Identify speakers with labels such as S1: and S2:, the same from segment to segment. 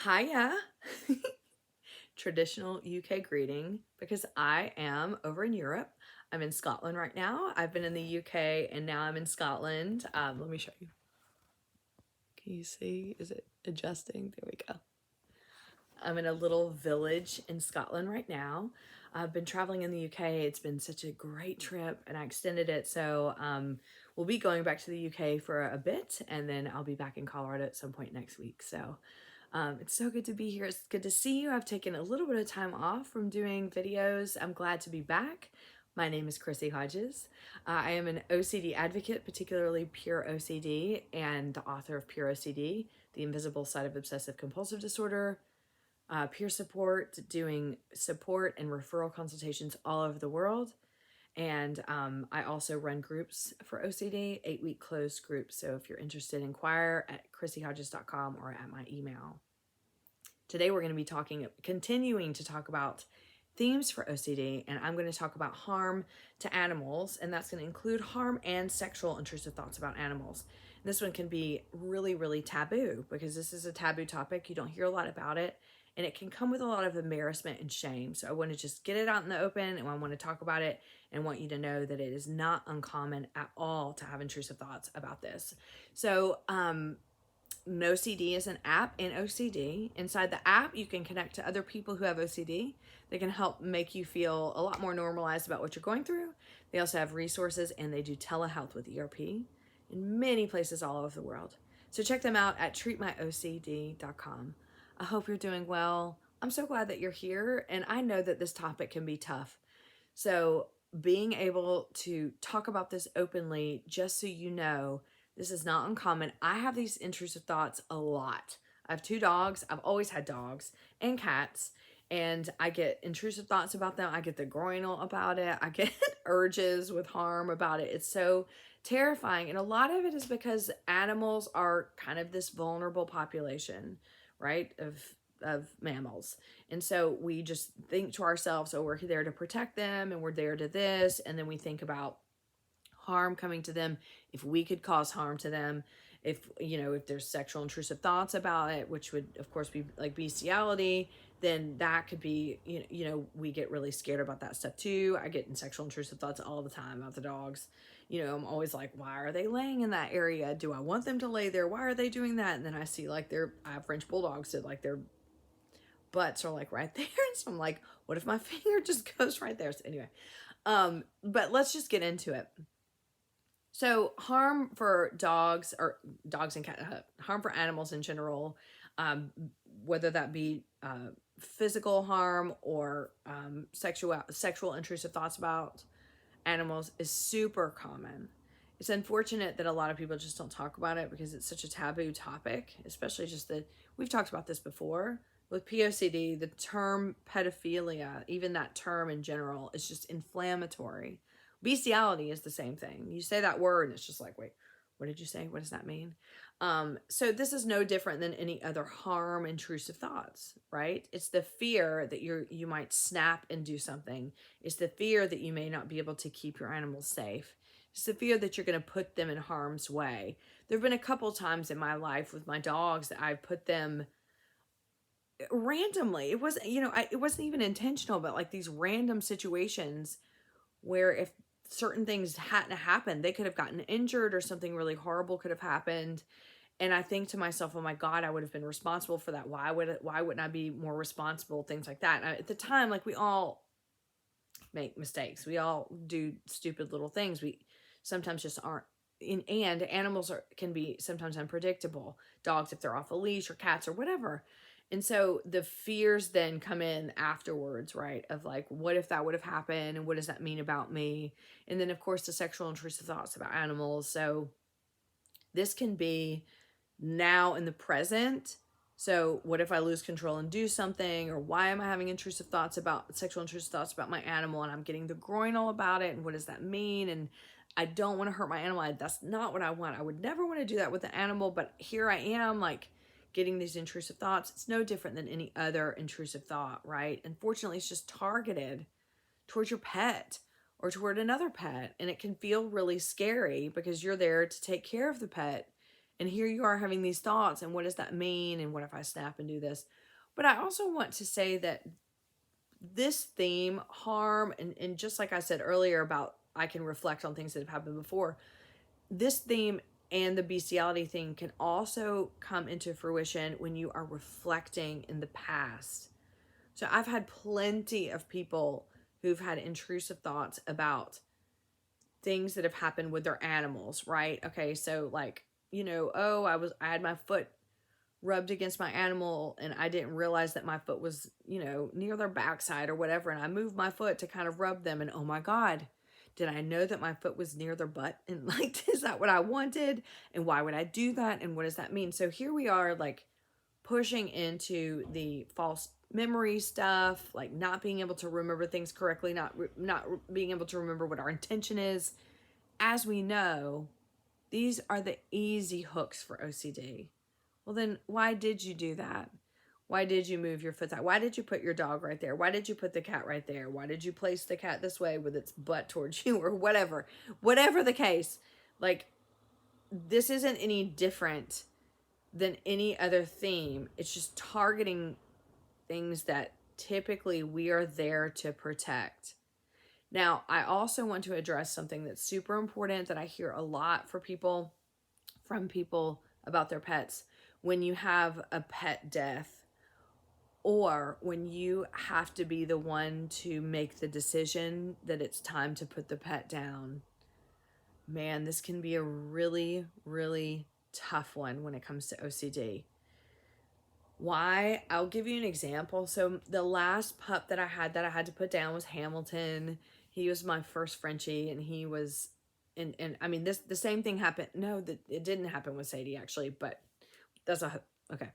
S1: Hiya. Traditional UK greeting because I am over in Europe. I'm in Scotland right now. I've been in the UK and now I'm in Scotland. Let me show you. Can you see? Is it adjusting? There we go. I'm in a little village in Scotland right now. I've been traveling in the UK. It's been such a great trip and I extended it. So we'll be going back to the UK for a bit and then I'll be back in Colorado at some point next week. So it's so good to be here. It's good to see you. I've taken a little bit of time off from doing videos. I'm glad to be back. My name is Chrissy Hodges. I am an OCD advocate, particularly pure OCD, and the author of Pure OCD, The Invisible Side of Obsessive Compulsive Disorder, peer support, doing support and referral consultations all over the world. And I also run groups for OCD, 8-week closed groups. So if you're interested, inquire at chrissyhodges.com or at my email. Today we're going to be continuing to talk about themes for OCD, and I'm going to talk about harm to animals, and that's going to include harm and sexual intrusive thoughts about animals. And this one can be really, really taboo because this is a taboo topic. You don't hear a lot about it, and it can come with a lot of embarrassment and shame. So I want to just get it out in the open, and I want to talk about it and want you to know that it is not uncommon at all to have intrusive thoughts about this. So, NoCD is an app in OCD. Inside the app, you can connect to other people who have OCD. They can help make you feel a lot more normalized about what you're going through. They also have resources and they do telehealth with ERP in many places all over the world. So check them out at treatmyocd.com. I hope you're doing well. I'm so glad that you're here, and I know that this topic can be tough. So being able to talk about this openly, just so you know, this is not uncommon. I have these intrusive thoughts a lot. I have 2 dogs. I've always had dogs and cats, and I get intrusive thoughts about them. I get the groinal about it. I get urges with harm about it. It's so terrifying. And a lot of it is because animals are kind of this vulnerable population, right, of mammals. And so we just think to ourselves, oh, we're there to protect them and we're there to this. And then we think about harm coming to them, if we could cause harm to them, if there's sexual intrusive thoughts about it, which would of course be like bestiality, then that could be, we get really scared about that stuff too. I get in sexual intrusive thoughts all the time about the dogs. I'm always like, why are they laying in that area? Do I want them to lay there? Why are they doing that? And then I see I have French bulldogs that their butts are right there. And so I'm like, what if my finger just goes right there? So anyway, but let's just get into it. So harm for dogs and cats, harm for animals in general, whether that be physical harm or sexual intrusive thoughts about animals, is super common. It's unfortunate that a lot of people just don't talk about it because it's such a taboo topic, especially we've talked about this before. With POCD, the term pedophilia, even that term in general, is just inflammatory. Bestiality is the same thing. You say that word and it's just like, wait, what did you say? What does that mean? So this is no different than any other harm, intrusive thoughts, right? It's the fear that you might snap and do something. It's the fear that you may not be able to keep your animals safe. It's the fear that you're going to put them in harm's way. There have been a couple times in my life with my dogs that I've put them randomly. It wasn't, it wasn't even intentional, but these random situations where if certain things hadn't happened, they could have gotten injured or something really horrible could have happened. And I think to myself, oh my God, I would have been responsible for that. Why wouldn't I be more responsible? Things like that. And at the time, we all make mistakes. We all do stupid little things. We sometimes just aren't. And animals can be sometimes unpredictable. Dogs, if they're off a leash, or cats, or whatever. And so the fears then come in afterwards, right? Of what if that would have happened? And what does that mean about me? And then, of course, the sexual intrusive thoughts about animals. So this can be now in the present. So what if I lose control and do something? Or why am I having sexual intrusive thoughts about my animal? And I'm getting the groinal about it. And what does that mean? And I don't want to hurt my animal. That's not what I want. I would never want to do that with an animal. But here I am, getting these intrusive thoughts. It's no different than any other intrusive thought, right? Unfortunately, it's just targeted towards your pet or toward another pet. And it can feel really scary because you're there to take care of the pet. And here you are having these thoughts, and what does that mean? And what if I snap and do this? But I also want to say that this theme, harm, and just like I said earlier about I can reflect on things that have happened before, this theme and the bestiality thing can also come into fruition when you are reflecting in the past. So I've had plenty of people who've had intrusive thoughts about things that have happened with their animals, right? Okay, so like, oh, I had my foot rubbed against my animal and I didn't realize that my foot was, near their backside or whatever. And I moved my foot to kind of rub them. And oh my God, did I know that my foot was near their butt? And like, is that what I wanted? And why would I do that? And what does that mean? So here we are, like pushing into the false memory stuff, like not being able to remember things correctly, not being able to remember what our intention is. As we know, these are the easy hooks for OCD. Well, then why did you do that? Why did you move your foot that? Why did you put your dog right there? Why did you put the cat right there? Why did you place the cat this way with its butt towards you, or whatever? Whatever the case, like, this isn't any different than any other theme. It's just targeting things that typically we are there to protect. Now, I also want to address something that's super important that I hear a lot from people about their pets. When you have a pet death, or when you have to be the one to make the decision that it's time to put the pet down, man, this can be a really, really tough one when it comes to OCD. Why? I'll give you an example. So the last pup that I had to put down was Hamilton. He was my first Frenchie, and he was, and I mean, the same thing happened. No, it didn't happen with Sadie actually, but that's okay.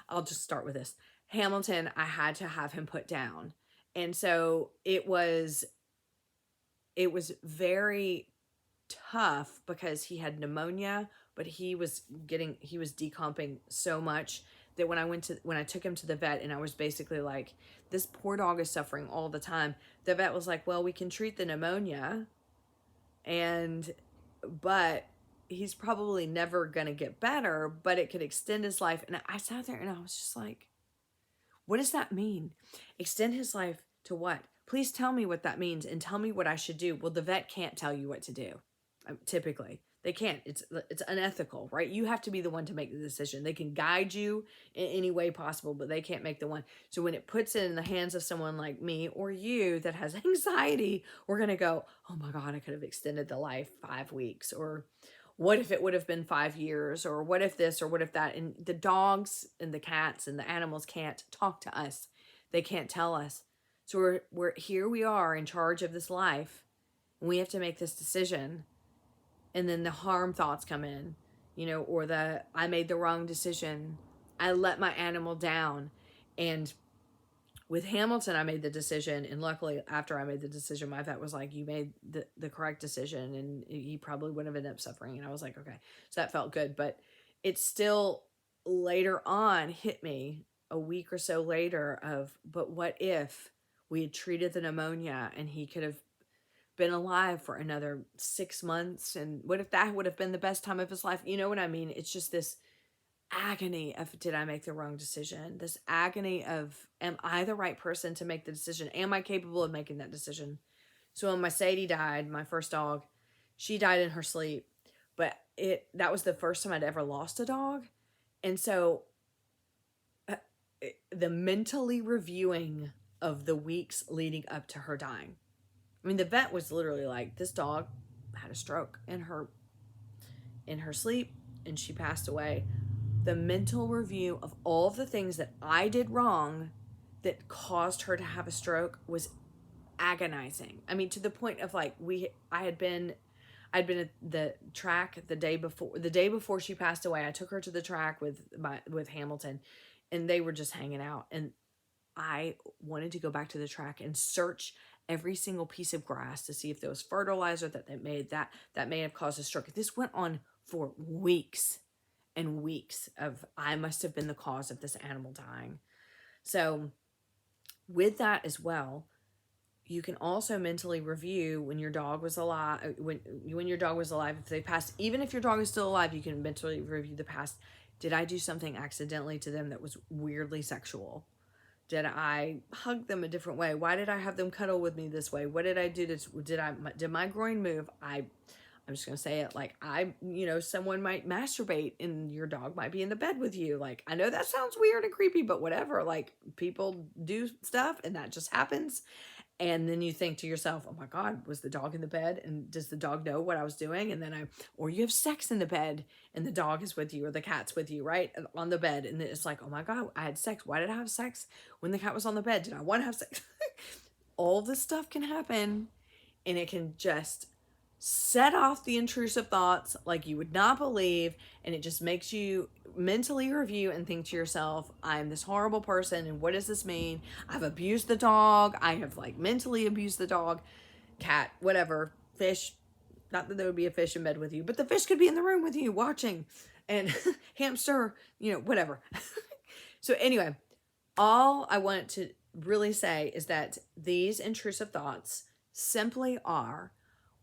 S1: I'll just start with this. Hamilton, I had to have him put down. And so it was very tough because he had pneumonia, but he was decomping so much that when I took him to the vet, and I was basically like, this poor dog is suffering all the time. The vet was like, well, we can treat the pneumonia, but he's probably never going to get better, but it could extend his life. And I sat there and I was just like, what does that mean? Extend his life to what? Please tell me what that means and tell me what I should do. Well, the vet can't tell you what to do. Typically, they can't. It's unethical, right? You have to be the one to make the decision. They can guide you in any way possible, but they can't make the one. So when it puts it in the hands of someone like me or you that has anxiety, we're going to go, oh my God, I could have extended the life 5 weeks, or what if it would have been 5 years, or what if this, or what if that? And the dogs and the cats and the animals can't talk to us. They can't tell us. So we're here, we are in charge of this life, and we have to make this decision. And then the harm thoughts come in, or I made the wrong decision. I let my animal down. And with Hamilton, I made the decision. And luckily, after I made the decision, my vet was like, you made the correct decision, and he probably wouldn't have ended up suffering. And I was like, okay. So that felt good. But it still later on hit me a week or so later but what if we had treated the pneumonia and he could have been alive for another 6 months? And what if that would have been the best time of his life? You know what I mean? It's just this agony of, did I make the wrong decision? This agony of, am I the right person to make the decision? Am I capable of making that decision? So when my Sadie died, my first dog, she died in her sleep, but that was the first time I'd ever lost a dog. And so the mentally reviewing of the weeks leading up to her dying, I mean, the vet was literally like, this dog had a stroke in her sleep, and she passed away. The mental review of all of the things that I did wrong that caused her to have a stroke was agonizing. I mean, to the point of like, I'd been at the track the day before she passed away. I took her to the track with Hamilton, and they were just hanging out, and I wanted to go back to the track and search every single piece of grass to see if there was fertilizer that may have caused a stroke. This went on for weeks and weeks of, I must have been the cause of this animal dying. So with that as well, you can also mentally review when your dog was alive, when your dog was alive, if they passed, even if your dog is still alive, you can mentally review the past. Did I do something accidentally to them that was weirdly sexual? Did I hug them a different way? Why did I have them cuddle with me this way? What did I do to, did my groin move? I'm just going to say it, like, someone might masturbate and your dog might be in the bed with you. Like, I know that sounds weird and creepy, but whatever. Like, people do stuff and that just happens. And then you think to yourself, oh my God, was the dog in the bed? And does the dog know what I was doing? And then or you have sex in the bed and the dog is with you or the cat's with you, right? On the bed. And it's like, oh my God, I had sex. Why did I have sex when the cat was on the bed? Did I want to have sex? All this stuff can happen, and it can just set off the intrusive thoughts like you would not believe, and it just makes you mentally review and think to yourself, I'm this horrible person, and what does this mean? I've abused the dog, I have like mentally abused the dog, cat, whatever, fish, not that there would be a fish in bed with you, but the fish could be in the room with you watching, and hamster, whatever. So anyway, all I want to really say is that these intrusive thoughts simply are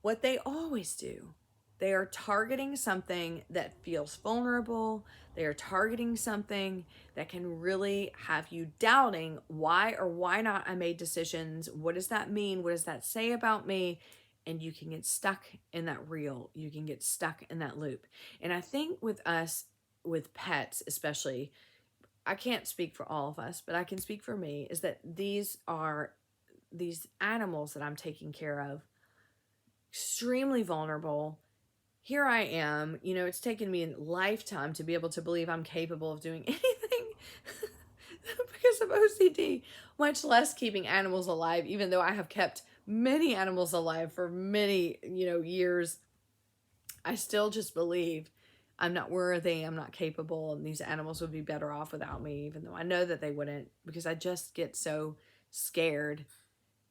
S1: what they always do. They are targeting something that feels vulnerable. They are targeting something that can really have you doubting why or why not I made decisions. What does that mean? What does that say about me? And you can get stuck in that reel. You can get stuck in that loop. And I think with us, with pets especially, I can't speak for all of us, but I can speak for me, is that these animals that I'm taking care of, extremely vulnerable. Here I am, it's taken me a lifetime to be able to believe I'm capable of doing anything because of OCD, much less keeping animals alive, even though I have kept many animals alive for many, years. I still just believe I'm not worthy, I'm not capable, and these animals would be better off without me, even though I know that they wouldn't, because I just get so scared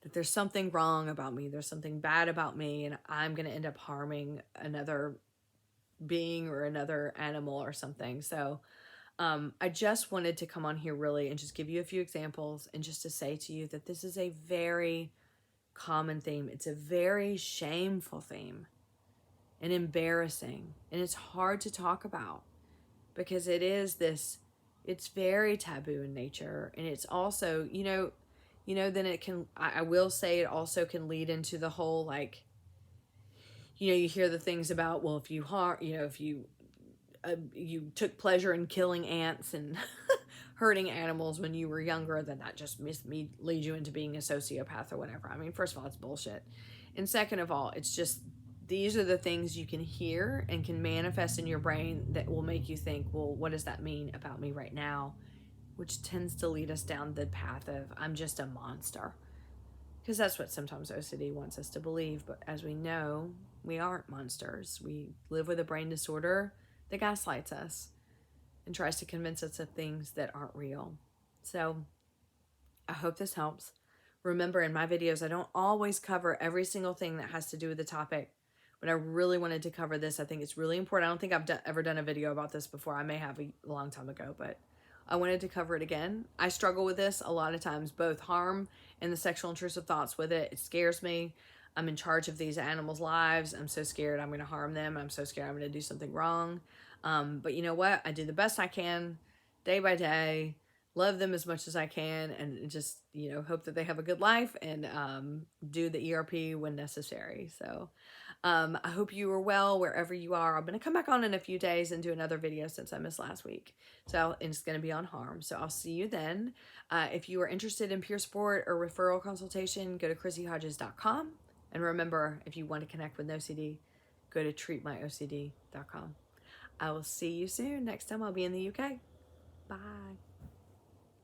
S1: that there's something wrong about me, there's something bad about me, and I'm going to end up harming another being or another animal or something. So I just wanted to come on here really and just give you a few examples and just to say to you that this is a very common theme. It's a very shameful theme and embarrassing, and it's hard to talk about because it's very taboo in nature, and it's also, then it can, I will say, it also can lead into the whole, like, you hear the things about, well, if you if you took pleasure in killing ants and hurting animals when you were younger, then that just lead you into being a sociopath or whatever. I mean, first of all, it's bullshit. And second of all, it's just, these are the things you can hear and can manifest in your brain that will make you think, well, what does that mean about me right now? Which tends to lead us down the path of, I'm just a monster. Because that's what sometimes OCD wants us to believe. But as we know, we aren't monsters. We live with a brain disorder that gaslights us and tries to convince us of things that aren't real. So I hope this helps. Remember, in my videos, I don't always cover every single thing that has to do with the topic, but I really wanted to cover this. I think it's really important. I don't think I've ever done a video about this before. I may have a long time ago, but I wanted to cover it again. I struggle with this a lot of times, both harm and the sexual intrusive thoughts with it. It scares me. I'm in charge of these animals' lives. I'm so scared I'm going to harm them. I'm so scared I'm going to do something wrong. But you know what? I do the best I can day by day, love them as much as I can, and just, hope that they have a good life, and do the ERP when necessary. So I hope you are well wherever you are. I'm going to come back on in a few days and do another video since I missed last week. So it's going to be on harm. So I'll see you then. If you are interested in peer support or referral consultation, go to chrissyhodges.com. And remember, if you want to connect with OCD, go to treatmyocd.com. I will see you soon. Next time I'll be in the UK. Bye.